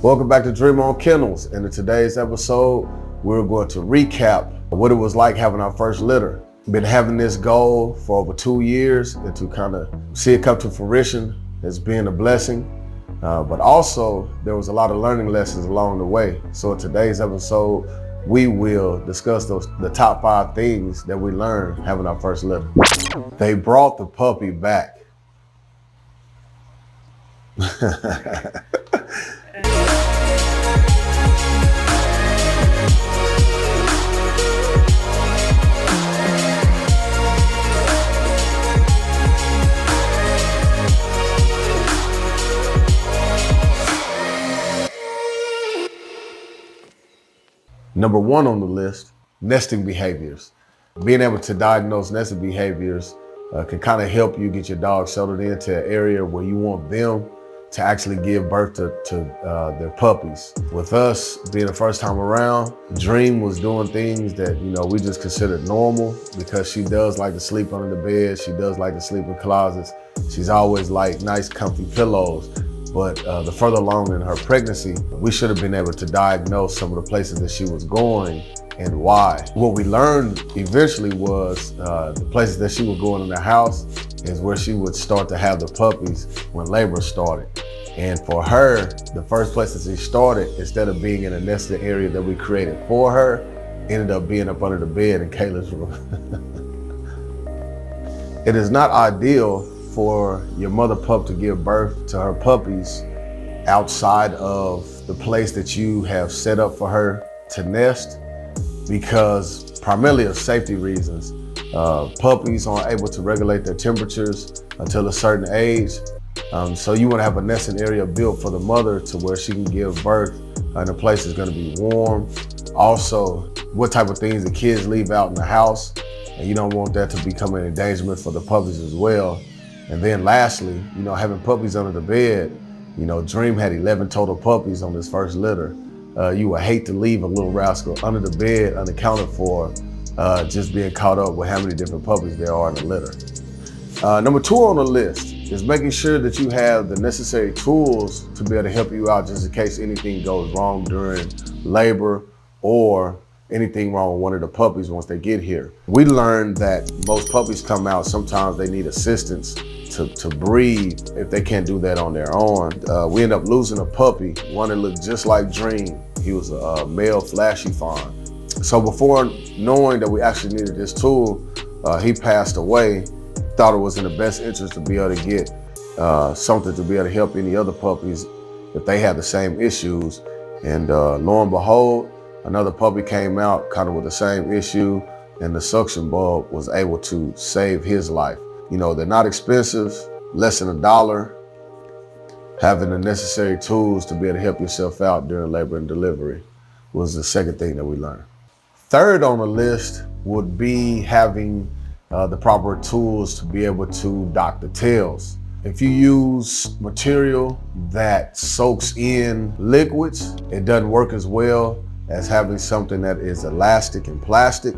Welcome back to Dream on Kennels. And in today's episode, we're going to recap what it was like having our first litter. Been having this goal for over 2 years, and to kind of see it come to fruition has been a blessing. But also there was a lot of learning lessons along the way. So in today's episode, we will discuss the top 5 things that we learned having our first litter. They brought the puppy back. Number 1 on the list, nesting behaviors. Being able to diagnose nesting behaviors can kind of help you get your dog settled into an area where you want them to actually give birth to their puppies. With us being the first time around, Dream was doing things that we just considered normal, because she does like to sleep under the bed. She does like to sleep in closets. She's always like nice comfy pillows. But the further along in her pregnancy, we should have been able to diagnose some of the places that she was going and why. What we learned eventually was the places that she was going in the house is where she would start to have the puppies when labor started. And for her, the first place that she started, instead of being in a nested area that we created for her, ended up being up under the bed in Kayla's room. It is not ideal for your mother pup to give birth to her puppies outside of the place that you have set up for her to nest, because primarily of safety reasons. Puppies aren't able to regulate their temperatures until a certain age. So you want to have a nesting area built for the mother to where she can give birth and the place is going to be warm. Also, what type of things the kids leave out in the house, and you don't want that to become an endangerment for the puppies as well. And then lastly, having puppies under the bed. Dream had 11 total puppies on this first litter. You would hate to leave a little rascal under the bed unaccounted for, just being caught up with how many different puppies there are in the litter. Number 2 on the list is making sure that you have the necessary tools to be able to help you out just in case anything goes wrong during labor or anything wrong with one of the puppies once they get here. We learned that most puppies come out, sometimes they need assistance to breathe if they can't do that on their own. We ended up losing a puppy, one that looked just like Dream. He was a male flashy fawn. So before knowing that we actually needed this tool, he passed away. Thought it was in the best interest to be able to get something to be able to help any other puppies if they had the same issues. And lo and behold, another puppy came out kind of with the same issue, and the suction bulb was able to save his life. They're not expensive, less than $1. Having the necessary tools to be able to help yourself out during labor and delivery was the second thing that we learned. Third on the list would be having the proper tools to be able to dock the tails. If you use material that soaks in liquids, it doesn't work as well as having something that is elastic and plastic.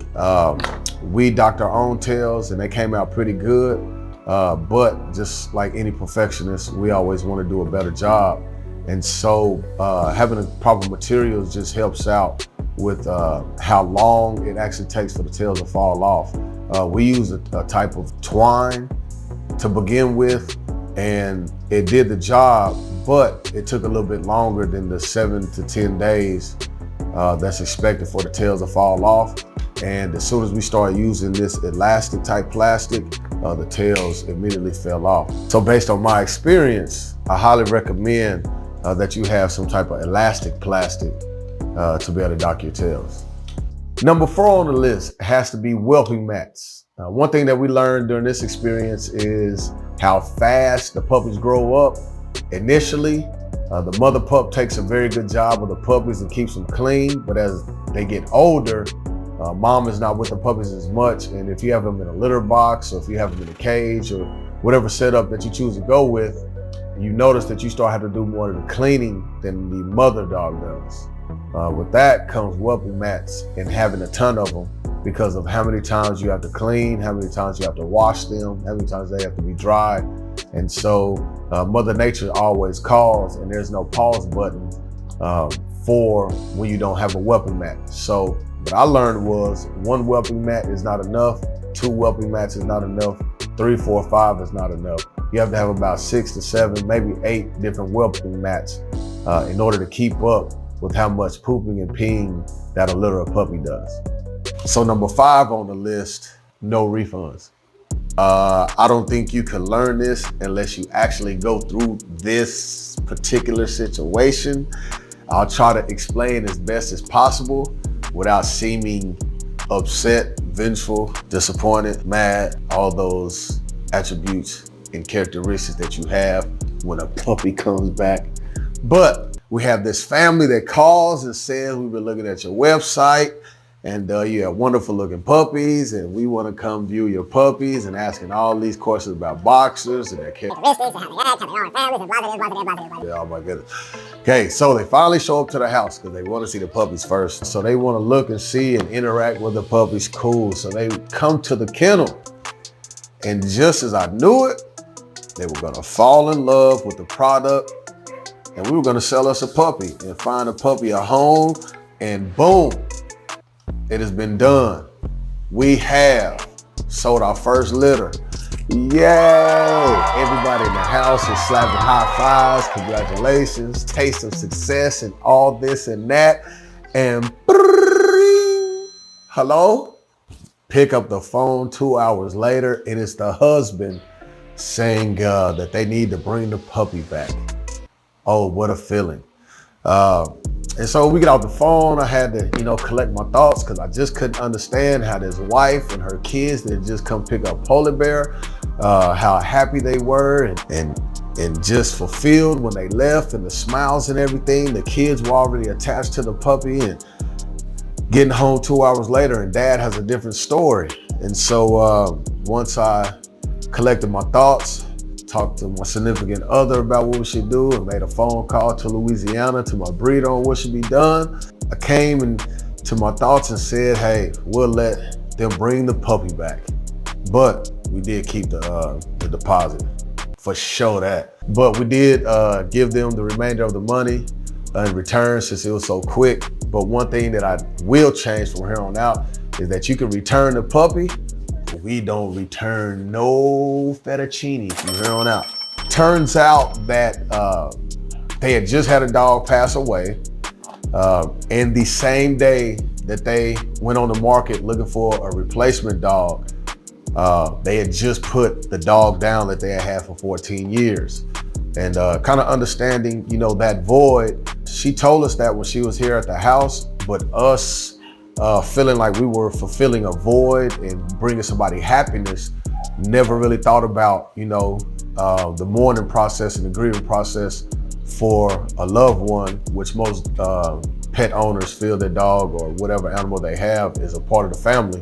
We docked our own tails and they came out pretty good, but just like any perfectionist, we always want to do a better job. And so having the proper materials just helps out with how long it actually takes for the tails to fall off. We use a type of twine to begin with, and it did the job, but it took a little bit longer than the 7 to 10 days that's expected for the tails to fall off. And as soon as we started using this elastic type plastic, the tails immediately fell off. So based on my experience, I highly recommend that you have some type of elastic plastic to be able to dock your tails. Number 4 on the list has to be whelping mats. One thing that we learned during this experience is how fast the puppies grow up. Initially, the mother pup takes a very good job of the puppies and keeps them clean, but as they get older, mom is not with the puppies as much, and if you have them in a litter box or if you have them in a cage or whatever setup that you choose to go with, you notice that you start having to do more of the cleaning than the mother dog does. With that comes whelping mats and having a ton of them because of how many times you have to clean, how many times you have to wash them, how many times they have to be dry. And so Mother Nature always calls, and there's no pause button for when you don't have a whelping mat. So what I learned was 1 whelping mat is not enough, 2 whelping mats is not enough, 3, 4, 5 is not enough. You have to have about 6 to 7, maybe 8 different whelping mats in order to keep up with how much pooping and peeing that a litter of puppy does. So number 5 on the list, no refunds. I don't think you can learn this unless you actually go through this particular situation. I'll try to explain as best as possible without seeming upset, vengeful, disappointed, mad, all those attributes and characteristics that you have when a puppy comes back. But we have this family that calls and says, we've been looking at your website and you have wonderful looking puppies and we want to come view your puppies, and asking all these questions about boxers and their characteristics and how they act, how they are in families, and blah. Oh my goodness. Okay, so they finally show up to the house because they want to see the puppies first. So they want to look and see and interact with the puppies. Cool. So they come to the kennel, and just as I knew it, they were going to fall in love with the product, and we were going to sell us a puppy and find a puppy a home, and boom. It has been done. We have sold our first litter. Yay! Everybody in the house is slapping high fives. Congratulations, taste of success and all this and that. And hello? Pick up the phone 2 hours later and it's the husband saying that they need to bring the puppy back. Oh, what a feeling. And so we get off the phone. I had to, collect my thoughts because I just couldn't understand how this wife and her kids that just come pick up Polar Bear, how happy they were and just fulfilled when they left, and the smiles and everything. The kids were already attached to the puppy, and getting home 2 hours later and dad has a different story. And so once I collected my thoughts, talked to my significant other about what we should do, and made a phone call to Louisiana to my breeder on what should be done. I came to my thoughts and said, hey, we'll let them bring the puppy back. But we did keep the deposit, for sure that. But we did give them the remainder of the money in return since it was so quick. But one thing that I will change from here on out is that you can return the puppy. We don't return no fettuccine from here on out. Turns out that they had just had a dog pass away. And the same day that they went on the market looking for a replacement dog, they had just put the dog down that they had had for 14 years. And kind of understanding, that void, she told us that when she was here at the house, but us feeling like we were fulfilling a void and bringing somebody happiness, never really thought about, the mourning process and the grieving process for a loved one, which most pet owners feel their dog or whatever animal they have is a part of the family.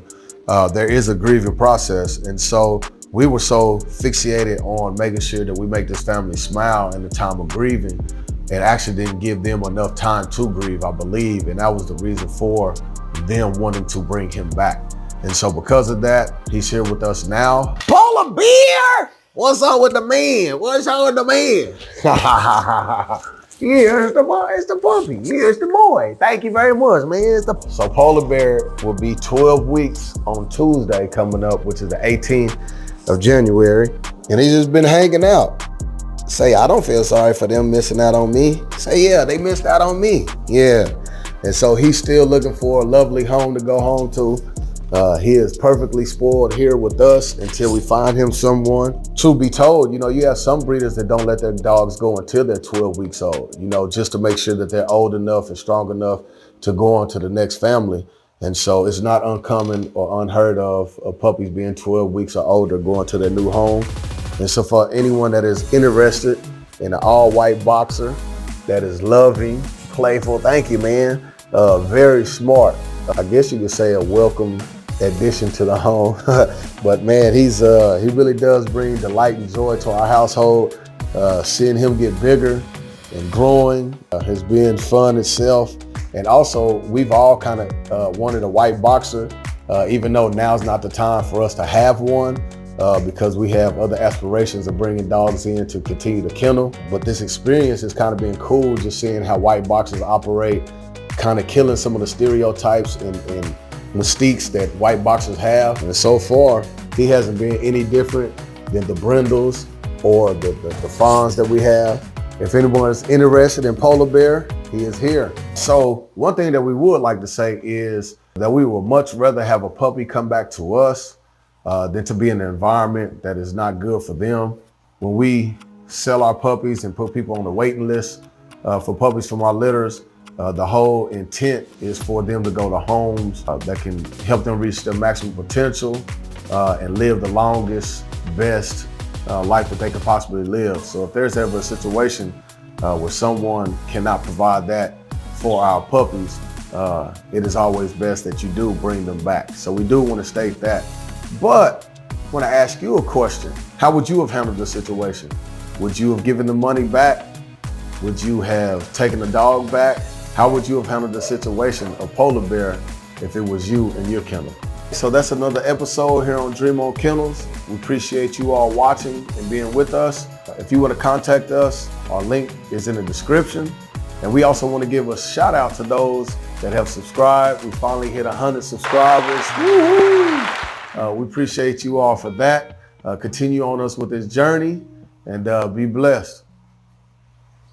There is a grieving process. And so we were so fixated on making sure that we make this family smile in the time of grieving, and actually didn't give them enough time to grieve, I believe. And that was the reason for them wanting to bring him back. And so because of that, he's here with us now. Polar Bear! What's up with the man? What's up with the man? Yeah, it's the puppy. Yeah, it's the boy. Thank you very much, man. So Polar Bear will be 12 weeks on Tuesday coming up, which is the 18th of January. And he's just been hanging out. Say, I don't feel sorry for them missing out on me. Say, yeah, they missed out on me. Yeah. And so he's still looking for a lovely home to go home to. He is perfectly spoiled here with us until we find him someone. Truth be told, you have some breeders that don't let their dogs go until they're 12 weeks old, just to make sure that they're old enough and strong enough to go on to the next family. And so it's not uncommon or unheard of puppies being 12 weeks or older going to their new home. And so for anyone that is interested in an all-white boxer that is loving, playful, thank you, man. Very smart. I guess you could say a welcome addition to the home. But man, he really does bring delight and joy to our household. Seeing him get bigger and growing has been fun itself. And also, we've all kind of wanted a white boxer, even though now's not the time for us to have one. because we have other aspirations of bringing dogs in to continue to kennel. But this experience has kind of been cool, just seeing how white boxers operate, kind of killing some of the stereotypes and mystiques that white boxers have. And so far, he hasn't been any different than the brindles or the fawns that we have. If anyone is interested in polar bear, he is here. So one thing that we would like to say is that we would much rather have a puppy come back to us than to be in an environment that is not good for them. When we sell our puppies and put people on the waiting list for puppies from our litters, the whole intent is for them to go to homes that can help them reach their maximum potential and live the longest, best life that they could possibly live. So if there's ever a situation where someone cannot provide that for our puppies, it is always best that you do bring them back. So we do want to state that. But I want to ask you a question. How would you have handled the situation? Would you have given the money back? Would you have taken the dog back? How would you have handled the situation of polar bear if it was you and your kennel? So that's another episode here on Dream On Kennels. We appreciate you all watching and being with us. If you want to contact us, our link is in the description. And we also want to give a shout out to those that have subscribed. We finally hit 100 subscribers. Woo-hoo! We appreciate you all for that. Continue on us with this journey and be blessed.